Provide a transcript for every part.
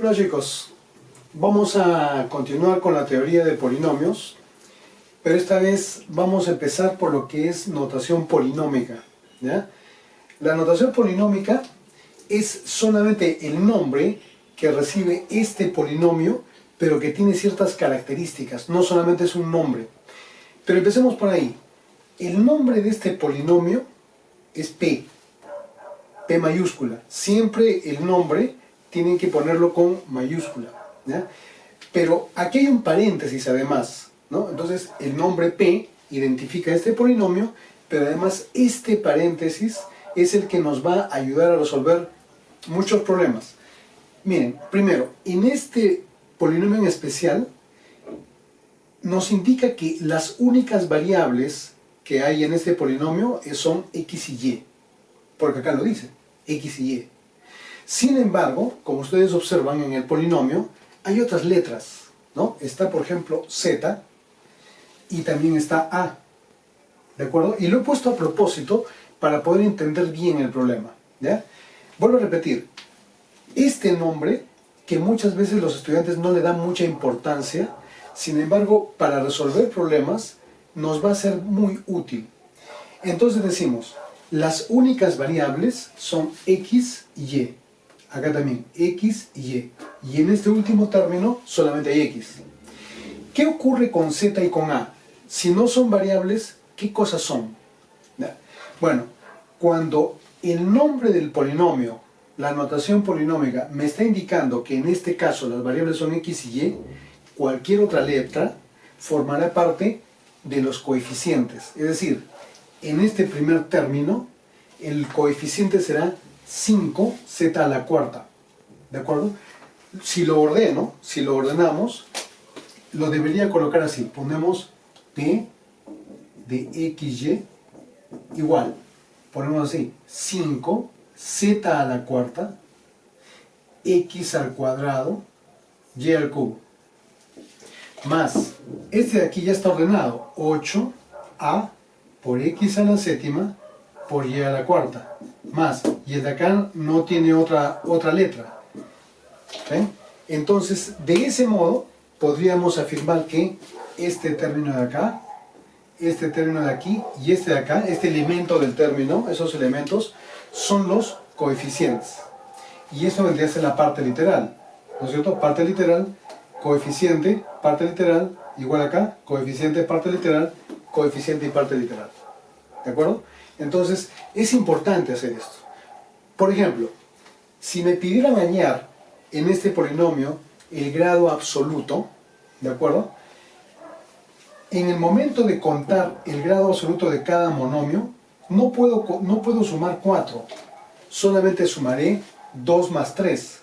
Hola chicos, vamos a continuar con la teoría de polinomios, pero esta vez vamos a empezar por lo que es notación polinómica, ¿ya? La notación polinómica es solamente el nombre que recibe este polinomio, pero que tiene ciertas características, no solamente es un nombre. Pero empecemos por ahí. El nombre de este polinomio es P mayúscula. Siempre el nombre tienen que ponerlo con mayúscula, ¿ya? Pero aquí hay un paréntesis además, ¿no? Entonces el nombre P identifica este polinomio, pero además este paréntesis es el que nos va a ayudar a resolver muchos problemas. Miren, primero, en este polinomio en especial nos indica que las únicas variables que hay en este polinomio son x y y, porque acá lo dice, x y y. Sin embargo, como ustedes observan en el polinomio, hay otras letras, ¿no? Está, por ejemplo, z y también está a, ¿de acuerdo? Y lo he puesto a propósito para poder entender bien el problema, ¿ya? Vuelvo a repetir, este nombre, que muchas veces los estudiantes no le dan mucha importancia, sin embargo, para resolver problemas, nos va a ser muy útil. Entonces decimos, las únicas variables son x y y. Acá también, x y y. Y en este último término solamente hay x. ¿Qué ocurre con z y con a? Si no son variables, ¿qué cosas son? Bueno, cuando el nombre del polinomio, la notación polinómica, me está indicando que en este caso las variables son x y y, cualquier otra letra formará parte de los coeficientes. Es decir, en este primer término, el coeficiente será 5z a la cuarta, ¿de acuerdo? Si lo ordeno, si lo ordenamos, lo debería colocar así. Ponemos p de xy igual, ponemos así, 5z a la cuarta, x al cuadrado, y al cubo. Más, este de aquí ya está ordenado, 8a por x a la séptima por y a la cuarta, más, y el de acá no tiene otra letra. ¿Okay? Entonces, de ese modo, podríamos afirmar que este término de acá, este término de aquí y este de acá, este elemento del término, esos elementos, son los coeficientes. Y eso vendría a ser la parte literal, ¿no es cierto? Parte literal, coeficiente, parte literal, igual acá, coeficiente, parte literal, coeficiente y parte literal. ¿De acuerdo? Entonces, es importante hacer esto. Por ejemplo, si me pidieran hallar en este polinomio el grado absoluto, ¿de acuerdo? En el momento de contar el grado absoluto de cada monomio, no puedo sumar 4, solamente sumaré 2 más 3.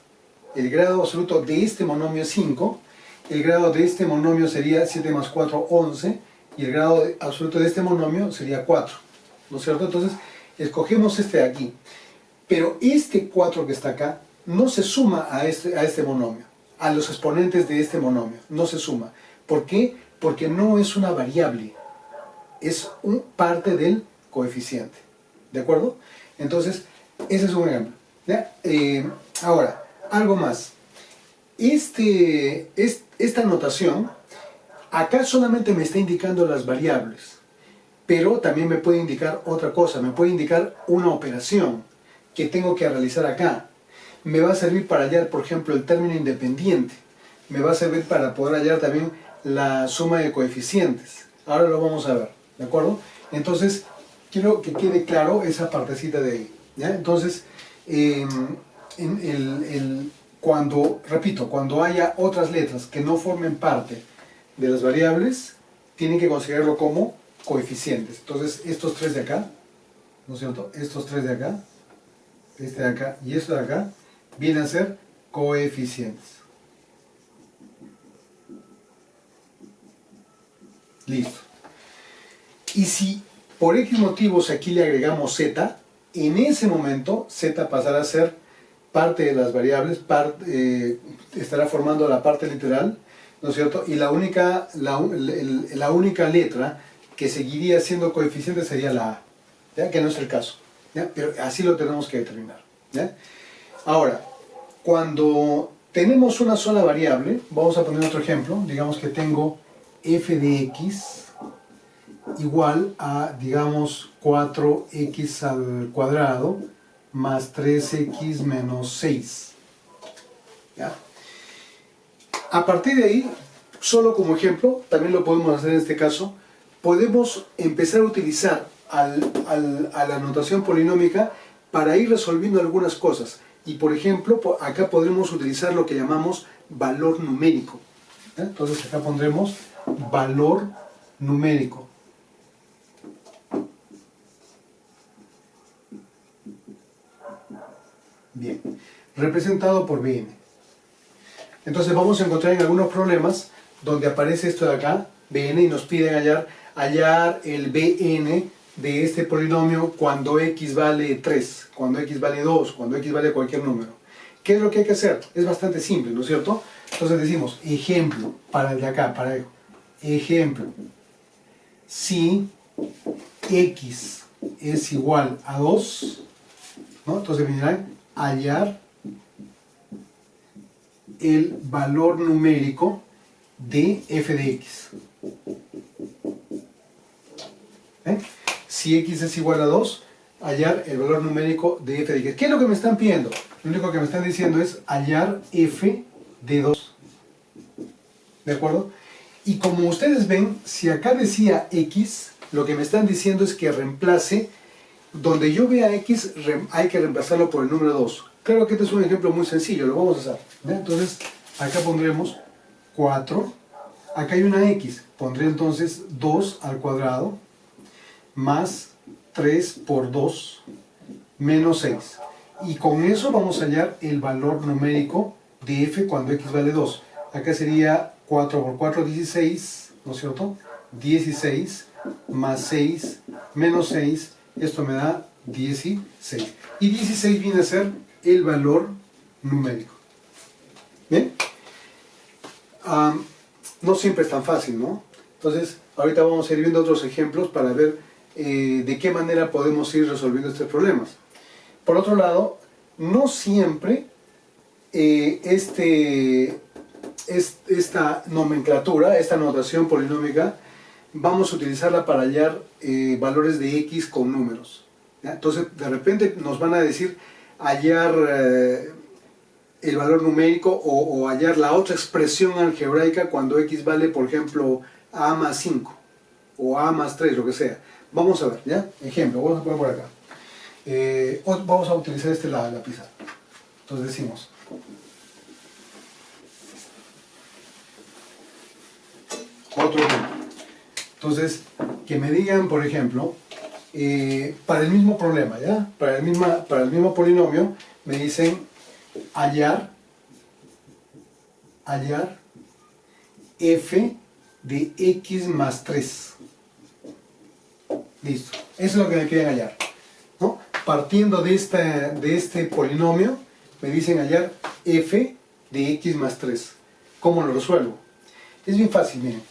El grado absoluto de este monomio es 5, el grado de este monomio sería 7 más 4, 11, y el grado absoluto de este monomio sería 4, ¿no es cierto? Entonces, escogemos este de aquí. Pero este 4 que está acá no se suma a este monomio, a los exponentes de este monomio, no se suma. ¿Por qué? Porque no es una variable, es parte del coeficiente. ¿De acuerdo? Entonces, ese es un ejemplo. ¿Ya? Ahora, algo más. Esta notación, acá solamente me está indicando las variables, pero también me puede indicar otra cosa, me puede indicar una operación que tengo que realizar acá. Me va a servir para hallar, por ejemplo, el término independiente. Me va a servir para poder hallar también la suma de coeficientes. Ahora lo vamos a ver, ¿de acuerdo? Entonces, quiero que quede claro esa partecita de ahí, ¿ya? Entonces, cuando haya otras letras que no formen parte de las variables, tienen que considerarlo como coeficientes. Entonces, estos tres de acá, ¿no es cierto? Estos tres de acá, este de acá y esto de acá, vienen a ser coeficientes. Listo. Y si por X motivos aquí le agregamos z, en ese momento z pasará a ser parte de las variables, estará formando la parte literal, ¿no es cierto? Y la única letra que seguiría siendo coeficiente sería la a, ¿ya? Que no es el caso, ¿ya? Pero así lo tenemos que determinar, ¿ya? Ahora, cuando tenemos una sola variable, vamos a poner otro ejemplo, digamos que tengo f de x igual a, digamos, 4x al cuadrado más 3x menos 6. ¿Ya? A partir de ahí, solo como ejemplo, también lo podemos hacer en este caso, podemos empezar a utilizar a la notación polinómica para ir resolviendo algunas cosas. Y por ejemplo, acá podremos utilizar lo que llamamos valor numérico. ¿Ya? Entonces acá pondremos valor numérico. Bien, representado por Bn. Entonces vamos a encontrar en algunos problemas donde aparece esto de acá, Bn, y nos piden hallar el Bn de este polinomio cuando x vale 3, cuando x vale 2, cuando x vale cualquier número. ¿Qué es lo que hay que hacer? Es bastante simple, ¿no es cierto? Entonces decimos, ejemplo, para el de acá, para el ejemplo, si x es igual a 2, ¿no? Entonces me dirán hallar el valor numérico de f de x. ¿Eh? Si x es igual a 2, hallar el valor numérico de f de x. ¿Qué es lo que me están pidiendo? Lo único que me están diciendo es hallar f de 2. ¿De acuerdo? Y como ustedes ven, si acá decía x, lo que me están diciendo es que reemplace, donde yo vea x, hay que reemplazarlo por el número 2. Claro que este es un ejemplo muy sencillo, lo vamos a hacer. ¿Ya? Entonces, acá pondremos 4. Acá hay una x, pondré entonces 2 al cuadrado más 3 por 2 menos 6. Y con eso vamos a hallar el valor numérico de f cuando x vale 2. Acá sería 4 por 4, 16, ¿no es cierto? 16 más 6 menos 6, esto me da 16. Y 16 viene a ser el valor numérico. ¿Bien? No siempre es tan fácil, ¿no? Entonces, ahorita vamos a ir viendo otros ejemplos para ver de qué manera podemos ir resolviendo estos problemas. Por otro lado, no siempre esta nomenclatura, esta notación polinómica, vamos a utilizarla para hallar valores de x con números. ¿Ya? Entonces, de repente nos van a decir hallar el valor numérico o hallar la otra expresión algebraica cuando x vale, por ejemplo, a más 5 o a más 3, lo que sea. Vamos a ver, ¿ya? Ejemplo, vamos a poner por acá. Vamos a utilizar la pizarra. Entonces decimos, otro ejemplo. Entonces, que me digan, por ejemplo, para el mismo problema, ¿ya? Para el mismo polinomio, me dicen hallar f de x más 3. Listo. Eso es lo que me piden hallar, ¿no? Partiendo de este polinomio, me dicen hallar f de x más 3. ¿Cómo lo resuelvo? Es bien fácil, miren.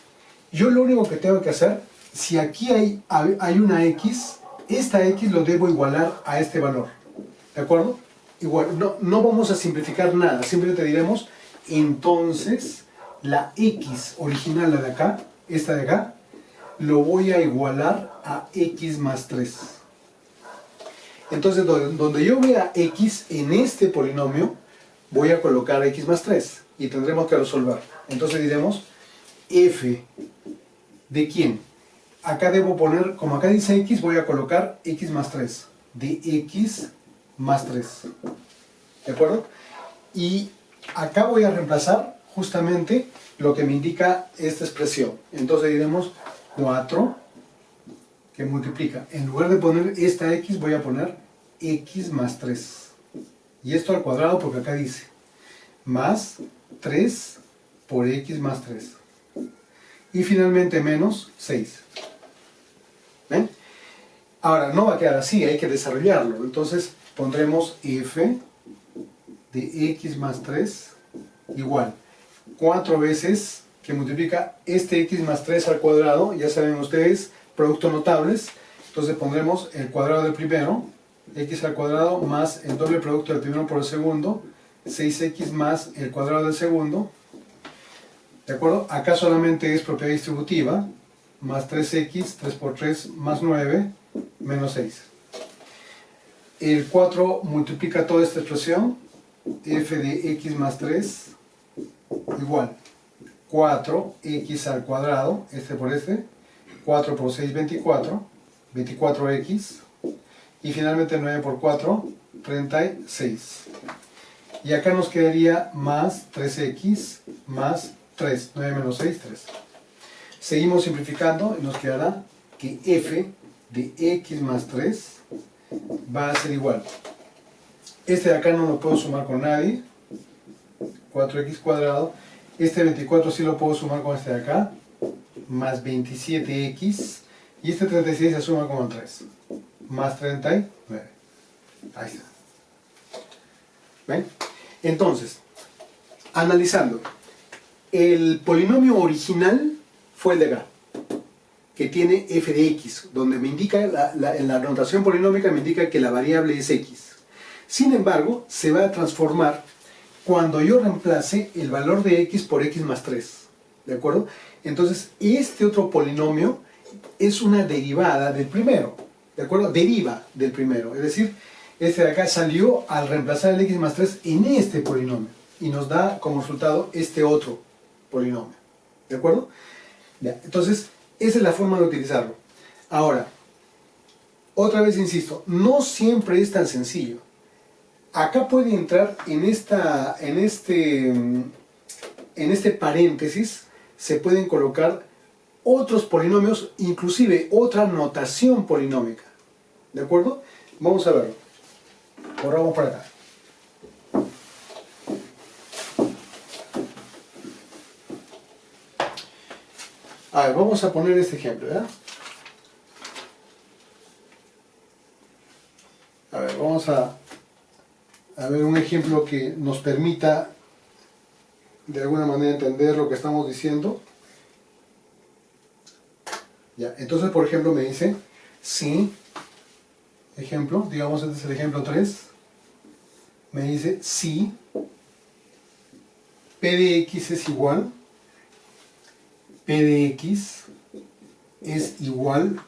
Yo lo único que tengo que hacer, si aquí hay una x, esta x lo debo igualar a este valor. ¿De acuerdo? Igual, no vamos a simplificar nada, simplemente diremos, entonces, la x original, la de acá, esta de acá, lo voy a igualar a x más 3. Entonces, donde yo vea x en este polinomio, voy a colocar x más 3 y tendremos que resolver. Entonces diremos, f de quién. Acá debo poner, como acá dice x, voy a colocar x más 3. De x más 3. ¿De acuerdo? Y acá voy a reemplazar justamente lo que me indica esta expresión. Entonces diremos 4 que multiplica. En lugar de poner esta x, voy a poner x más 3. Y esto al cuadrado porque acá dice más 3 por x más 3. Y finalmente menos 6. ¿Ven? Ahora, no va a quedar así, hay que desarrollarlo. Entonces pondremos f de x más 3 igual 4 veces que multiplica este x más 3 al cuadrado, ya saben ustedes, productos notables. Entonces pondremos el cuadrado del primero, x al cuadrado, más el doble producto del primero por el segundo, 6x más el cuadrado del segundo, ¿de acuerdo? Acá solamente es propiedad distributiva, más 3x, 3 por 3, más 9, menos 6. El 4 multiplica toda esta expresión, f de x más 3, igual 4x al cuadrado, este por este, 4 por 6, 24, 24x, y finalmente 9 por 4, 36. Y acá nos quedaría más 3x más 3, 9 menos 6, 3. Seguimos simplificando y nos quedará que f de x más 3 va a ser igual. Este de acá no lo puedo sumar con nadie, 4x cuadrado. Este 24 sí lo puedo sumar con este de acá, más 27x. Y este 36 se suma con el 3, más 39. Ahí está. ¿Ven? Entonces, analizando, el polinomio original fue el de acá, que tiene f de x, donde me indica, en la notación polinómica me indica que la variable es x. Sin embargo, se va a transformar cuando yo reemplace el valor de x por x más 3. ¿De acuerdo? Entonces, este otro polinomio es una derivada del primero. ¿De acuerdo? Deriva del primero. Es decir, este de acá salió al reemplazar el x más 3 en este polinomio. Y nos da como resultado este otro polinomio. ¿De acuerdo? Ya. Entonces, esa es la forma de utilizarlo. Ahora, otra vez insisto, no siempre es tan sencillo. Acá puede entrar en este paréntesis, se pueden colocar otros polinomios, inclusive otra notación polinómica. ¿De acuerdo? Vamos a verlo. Borramos para acá. A ver, vamos a poner este ejemplo, ¿verdad? A ver, vamos a ver un ejemplo que nos permita de alguna manera entender lo que estamos diciendo. Ya, entonces por ejemplo me dice, si, ejemplo, digamos este es el ejemplo 3, me dice si p de x es igual, p de x es igual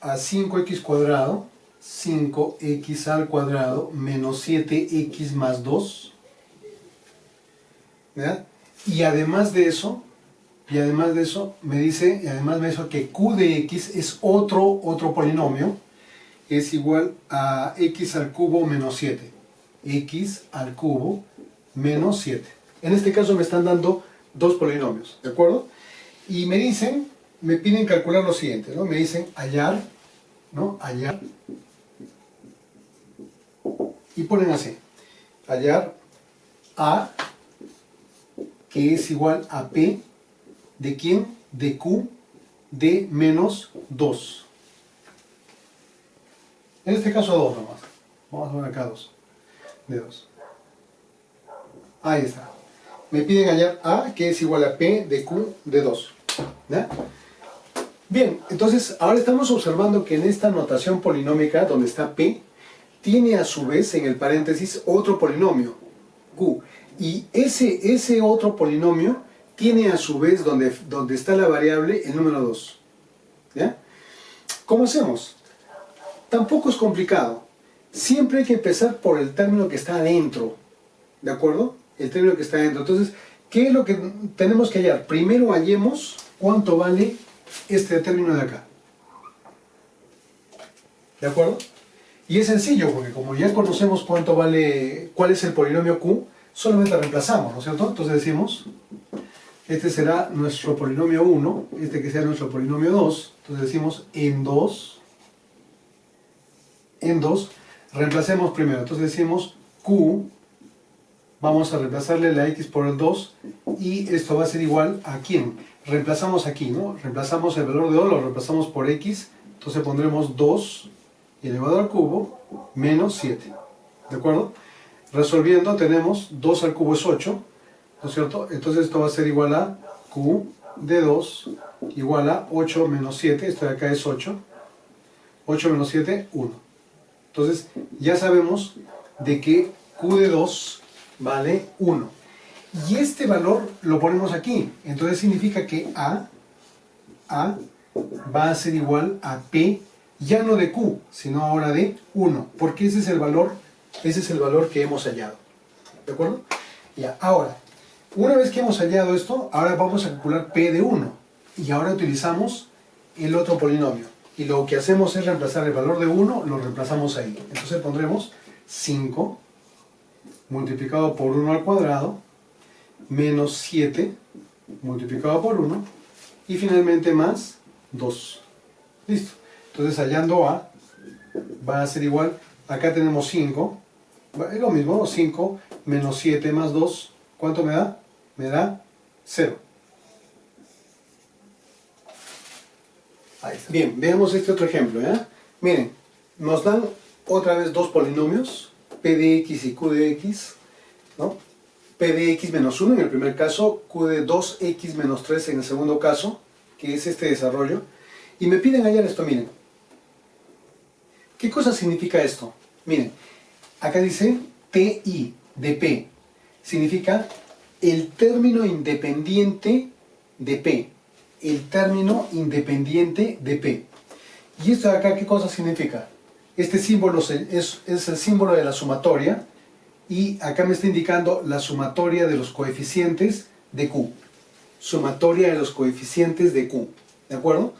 a 5x cuadrado, 5x al cuadrado menos 7x más 2, ¿verdad? Y además de eso me dice, que q de x es otro polinomio, es igual a x al cubo menos 7, x al cubo menos 7. En este caso me están dando dos polinomios, ¿de acuerdo? Y me piden calcular lo siguiente, ¿no? Me dicen hallar, ¿no? Hallar, y ponen así, hallar a, que es igual a p, ¿de quién? De q de menos 2. En este caso 2 nomás. Vamos a poner acá 2. De 2. Ahí está. Me piden hallar a, que es igual a p de q de 2. ¿Ya? Bien, entonces ahora estamos observando que en esta notación polinómica, donde está p, tiene a su vez en el paréntesis otro polinomio, q. Y ese otro polinomio tiene a su vez, donde está la variable, el número 2. ¿Ya? ¿Cómo hacemos? Tampoco es complicado. Siempre hay que empezar por el término que está adentro. ¿De acuerdo? El término que está adentro. Entonces, ¿qué es lo que tenemos que hallar? Primero hallemos cuánto vale este término de acá. ¿De acuerdo? Y es sencillo, porque como ya conocemos cuánto vale, cuál es el polinomio q, solamente reemplazamos, ¿no es cierto? Entonces decimos, este será nuestro polinomio 1, este que sea nuestro polinomio 2, entonces decimos en 2, reemplacemos primero, entonces decimos q, vamos a reemplazarle la x por el 2, y esto va a ser igual a ¿quién? Reemplazamos aquí, ¿no? Reemplazamos el valor de 2, lo reemplazamos por x, entonces pondremos 2 elevado al cubo menos 7, ¿de acuerdo? Resolviendo tenemos 2 al cubo es 8, ¿no es cierto? Entonces esto va a ser igual a q de 2 igual a 8 menos 7, esto de acá es 8, 8 menos 7, 1. Entonces ya sabemos de que q de 2 vale 1. Y este valor lo ponemos aquí. Entonces significa que A va a ser igual a P, ya no de Q, sino ahora de 1. Porque ese es el valor que hemos hallado. ¿De acuerdo? Ya, ahora, una vez que hemos hallado esto, ahora vamos a calcular P de 1. Y ahora utilizamos el otro polinomio. Y lo que hacemos es reemplazar el valor de 1, lo reemplazamos ahí. Entonces pondremos 5 multiplicado por 1 al cuadrado menos 7 multiplicado por 1 y finalmente más 2. Listo. Entonces hallando A va a ser igual, acá tenemos 5, es lo mismo, 5 menos 7 más 2, ¿cuánto me da? Me da 0. Ahí está. Bien, veamos este otro ejemplo, ¿ya? Miren, nos dan otra vez dos polinomios, P de x y Q de x, ¿no? P de x menos 1 en el primer caso, Q de 2x menos 3 en el segundo caso, que es este desarrollo, y me piden hallar esto, miren. ¿Qué cosa significa esto? Miren, acá dice TI de P, significa el término independiente de P. El término independiente de P. ¿Y esto de acá qué cosa significa? Este símbolo es el símbolo de la sumatoria y acá me está indicando la sumatoria de los coeficientes de Q. Sumatoria de los coeficientes de Q. ¿De acuerdo?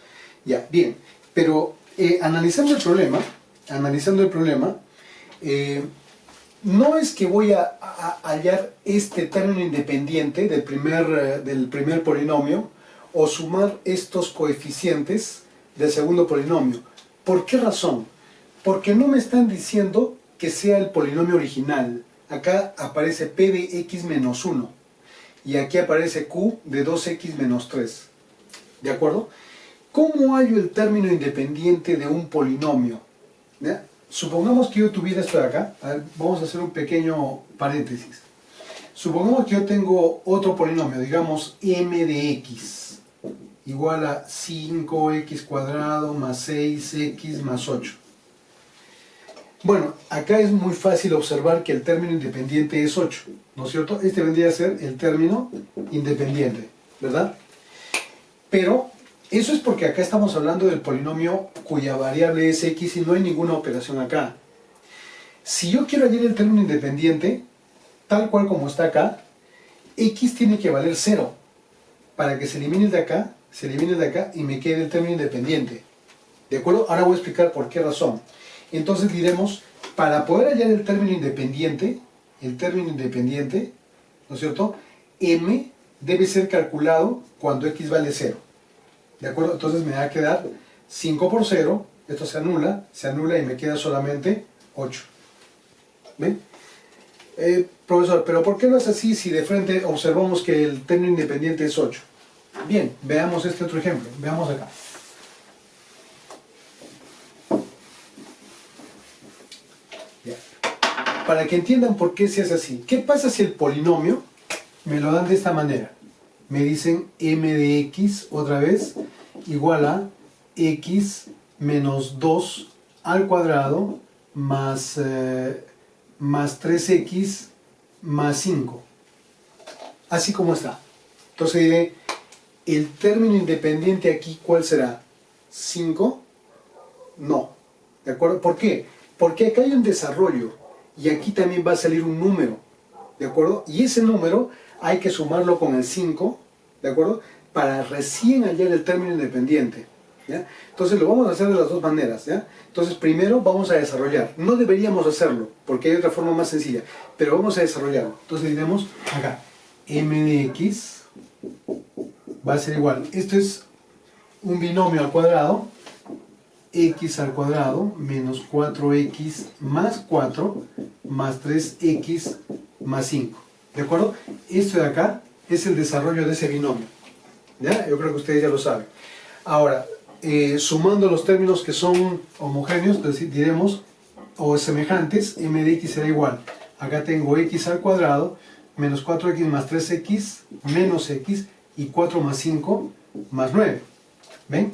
Ya, bien. Pero analizando el problema, no es que voy a hallar este término independiente del primer polinomio o sumar estos coeficientes del segundo polinomio. ¿Por qué razón? Porque no me están diciendo que sea el polinomio original. Acá aparece P de x menos 1 y aquí aparece Q de 2x menos 3. ¿De acuerdo? ¿Cómo hallo el término independiente de un polinomio? ¿Ya? Supongamos que yo tuviera esto de acá. A ver, vamos a hacer un pequeño paréntesis. Supongamos que yo tengo otro polinomio, digamos m de x igual a 5x cuadrado más 6x más 8. Bueno, acá es muy fácil observar que el término independiente es 8, ¿no es cierto? Este vendría a ser el término independiente, ¿verdad? Pero eso es porque acá estamos hablando del polinomio cuya variable es x y no hay ninguna operación acá. Si yo quiero hallar el término independiente, tal cual como está acá, x tiene que valer 0 para que se elimine el de acá y me quede el término independiente. ¿De acuerdo? Ahora voy a explicar por qué razón. Entonces diremos, para poder hallar el término independiente, ¿no es cierto? M debe ser calculado cuando x vale 0. ¿De acuerdo? Entonces me va a quedar 5 por 0, esto se anula y me queda solamente 8. ¿Ven? Profesor, ¿pero por qué no es así si de frente observamos que el término independiente es 8? Bien, veamos este otro ejemplo. Veamos acá. Ya. Para que entiendan por qué se hace así. ¿Qué pasa si el polinomio me lo dan de esta manera? Me dicen m de x, otra vez, igual a x menos 2 al cuadrado más 3x más 5. Así como está. Entonces diré, el término independiente aquí, ¿cuál será? ¿5? No. ¿De acuerdo? ¿Por qué? Porque acá hay un desarrollo y aquí también va a salir un número. ¿De acuerdo? Y ese número hay que sumarlo con el 5, ¿de acuerdo? Para recién hallar el término independiente. ¿Ya? Entonces lo vamos a hacer de las dos maneras. ¿Ya? Entonces primero vamos a desarrollar. No deberíamos hacerlo, porque hay otra forma más sencilla, pero vamos a desarrollarlo. Entonces diremos acá, m de x va a ser igual. Esto es un binomio al cuadrado, x al cuadrado menos 4x más 4 más 3x más 5. ¿De acuerdo? Esto de acá es el desarrollo de ese binomio. ¿Ya? Yo creo que ustedes ya lo saben. Ahora, sumando los términos que son homogéneos, diremos, o semejantes, m de x será igual. Acá tengo x al cuadrado menos 4x más 3x menos x y 4 más 5 más 9. ¿Ven?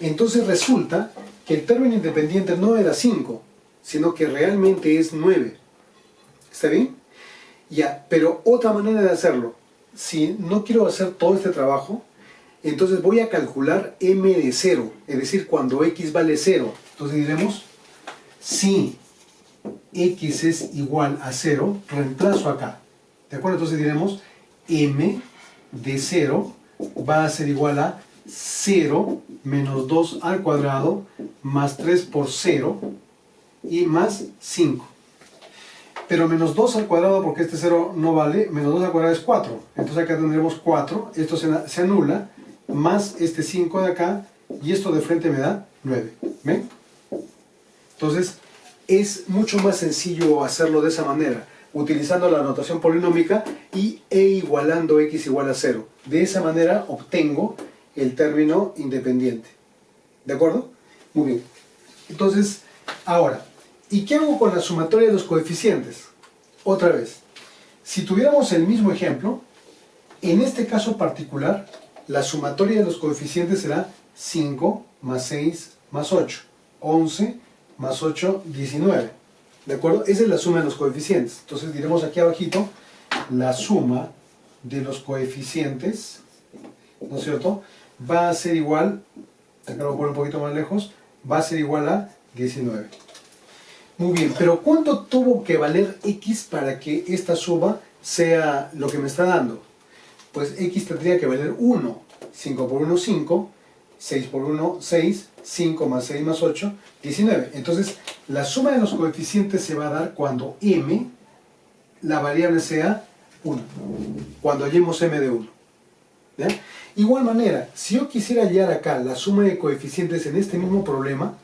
Entonces resulta que el término independiente no era 5, sino que realmente es 9. ¿Está bien? Ya, pero otra manera de hacerlo, si no quiero hacer todo este trabajo, entonces voy a calcular m de 0, es decir, cuando x vale 0. Entonces diremos, si x es igual a 0, reemplazo acá. ¿De acuerdo? Entonces diremos, m de 0 va a ser igual a 0 menos 2 al cuadrado más 3 por 0 y más 5. Pero menos 2 al cuadrado, porque este 0 no vale, menos 2 al cuadrado es 4. Entonces acá tendremos 4, esto se anula, más este 5 de acá, y esto de frente me da 9. ¿Ven? Entonces, es mucho más sencillo hacerlo de esa manera, utilizando la notación polinómica e igualando x igual a 0. De esa manera obtengo el término independiente. ¿De acuerdo? Muy bien. Entonces, ahora, ¿y qué hago con la sumatoria de los coeficientes? Otra vez, si tuviéramos el mismo ejemplo, en este caso particular, la sumatoria de los coeficientes será 5 más 6 más 8, 11 más 8, 19. ¿De acuerdo? Esa es la suma de los coeficientes. Entonces diremos aquí abajito, la suma de los coeficientes, ¿no es cierto?, va a ser igual, acá lo voy a poner un poquito más lejos, va a ser igual a 19. Muy bien, pero ¿cuánto tuvo que valer x para que esta suma sea lo que me está dando? Pues x tendría que valer 1. 5 por 1, 5. 6 por 1, 6. 5 más 6 más 8, 19. Entonces, la suma de los coeficientes se va a dar cuando m, la variable sea 1. Cuando hallemos m de 1. ¿Ya? Igual manera, si yo quisiera hallar acá la suma de coeficientes en este mismo problema,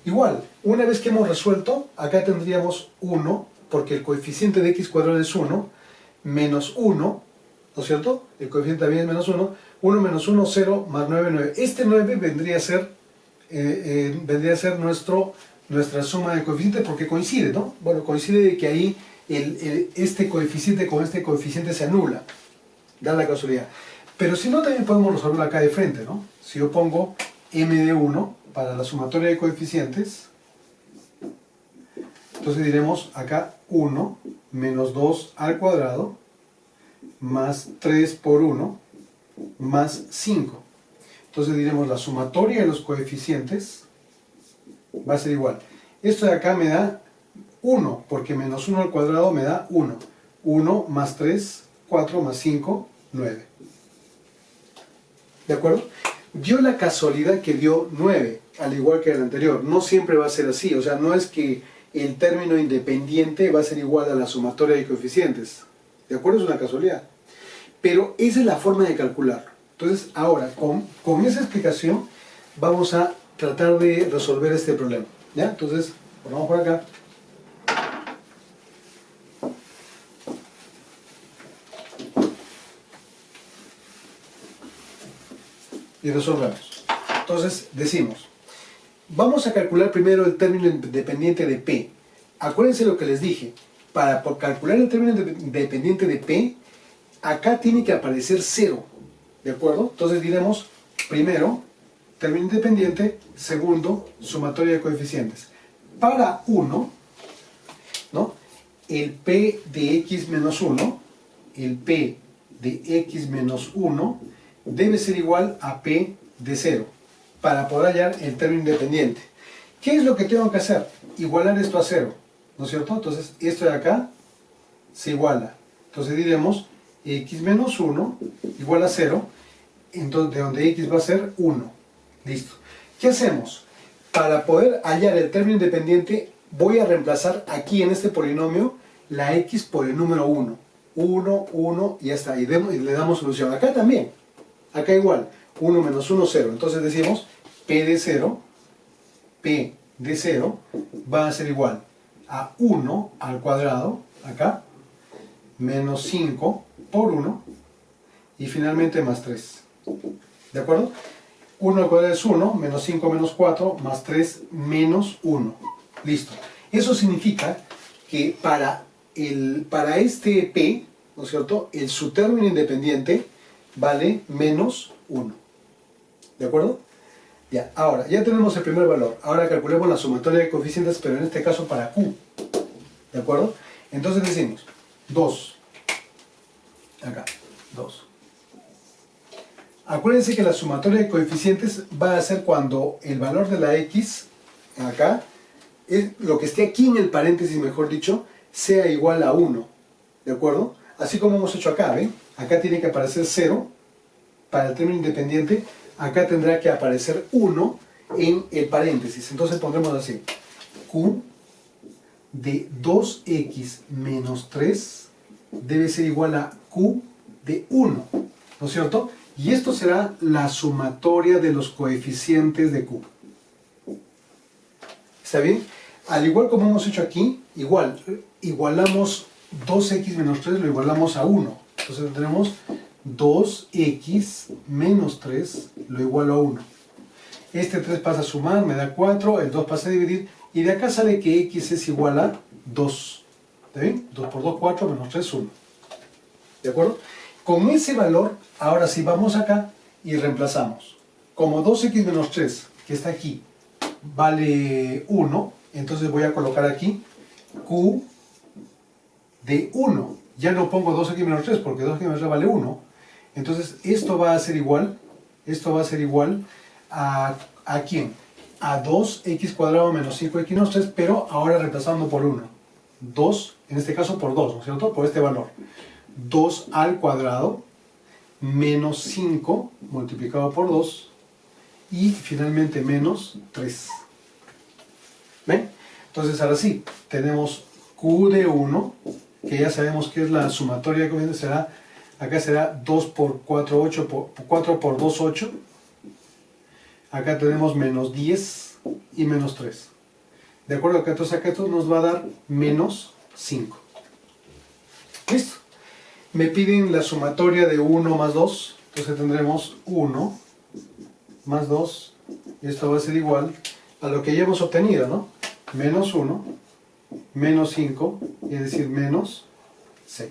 igual, una vez que hemos resuelto, acá tendríamos 1, porque el coeficiente de x cuadrado es 1, menos 1, ¿no es cierto? El coeficiente también es menos 1, 1 menos 1, 0, más 9, 9. Este 9 vendría a ser nuestra suma de coeficientes porque coincide, ¿no? Bueno, coincide de que ahí este coeficiente con este coeficiente se anula, da la casualidad. Pero si no, también podemos resolverlo acá de frente, ¿no? Si yo pongo m de 1 para la sumatoria de coeficientes, entonces diremos acá 1 menos 2 al cuadrado más 3 por 1 más 5. Entonces diremos la sumatoria de los coeficientes va a ser igual. Esto de acá me da 1, porque menos 1 al cuadrado me da 1. 1 más 3, 4 más 5, 9. ¿De acuerdo? Dio la casualidad que dio 9, al igual que el anterior. No siempre va a ser así. O sea, no es que el término independiente va a ser igual a la sumatoria de coeficientes. ¿De acuerdo? Es una casualidad. Pero esa es la forma de calcularlo. Entonces, ahora, con esa explicación, vamos a tratar de resolver este problema. ¿Ya? Entonces, vamos por acá. Y resolvemos. Entonces, decimos, vamos a calcular primero el término independiente de P. Acuérdense lo que les dije. Para calcular el término independiente de P, acá tiene que aparecer 0. ¿De acuerdo? Entonces diremos, primero, término independiente, segundo, sumatoria de coeficientes. Para 1, ¿no?, el P de x menos 1, el P de x menos 1, debe ser igual a P de 0, para poder hallar el término independiente. ¿Qué es lo que tengo que hacer? Igualar esto a 0, ¿no es cierto? Entonces, esto de acá se iguala. Entonces diremos, x menos 1 igual a 0, entonces de donde x va a ser 1. Listo. ¿Qué hacemos? Para poder hallar el término independiente, voy a reemplazar aquí en este polinomio la x por el número 1. 1, 1 y ya está. Y le damos solución. Acá también. Acá igual. 1 menos 1, 0. Entonces decimos P de 0, P de 0 va a ser igual a 1 al cuadrado, acá, menos 5 por 1 y finalmente más 3. ¿De acuerdo? 1 al cuadrado es 1, menos 5 menos 4, más 3 menos 1. Listo. Eso significa que para este P, ¿no es cierto?, su término independiente vale menos 1. ¿De acuerdo? Ya, ahora, ya tenemos el primer valor. Ahora calculemos la sumatoria de coeficientes, pero en este caso para Q. ¿De acuerdo? Entonces decimos 2 acá, 2. Acuérdense que la sumatoria de coeficientes va a ser cuando el valor de la x, acá, lo que esté aquí en el paréntesis, mejor dicho, sea igual a 1, ¿de acuerdo? Así como hemos hecho acá, ¿ven? Acá tiene que aparecer 0 para el término independiente, acá tendrá que aparecer 1 en el paréntesis. Entonces pondremos así, q de 2x menos 3 debe ser igual a q de 1, ¿no es cierto? Y esto será la sumatoria de los coeficientes de q. ¿Está bien? Al igual como hemos hecho aquí, igualamos 2x menos 3, lo igualamos a 1. Entonces tendremos 2x menos 3 lo igualo a 1. Este 3 pasa a sumar, me da 4, el 2 pasa a dividir, y de acá sale que x es igual a 2. ¿Está bien? 2 por 2, 4, menos 3, 1. ¿De acuerdo? Con ese valor, ahora sí vamos acá y reemplazamos. Como 2x menos 3, que está aquí, vale 1, entonces voy a colocar aquí q de 1. Ya no pongo 2x menos 3 porque 2x menos 3 vale 1. Entonces esto va a ser igual ¿a quién? A 2x cuadrado menos 5x menos 3, pero ahora reemplazando por 1. 2, en este caso por 2, ¿no es cierto? Por este valor. 2 al cuadrado menos 5 multiplicado por 2 y finalmente menos 3. ¿Ven? Entonces ahora sí, tenemos q de 1, que ya sabemos que es la sumatoria que será, acá será 2 por 4, 8, 4 por 2, 8. Acá tenemos menos 10 y menos 3. ¿De acuerdo? Entonces acá esto nos va a dar menos 5. ¿Listo? Me piden la sumatoria de 1 más 2. Entonces tendremos 1 más 2. Y esto va a ser igual a lo que ya hemos obtenido, ¿no? Menos 1, menos 5, es decir, menos 6.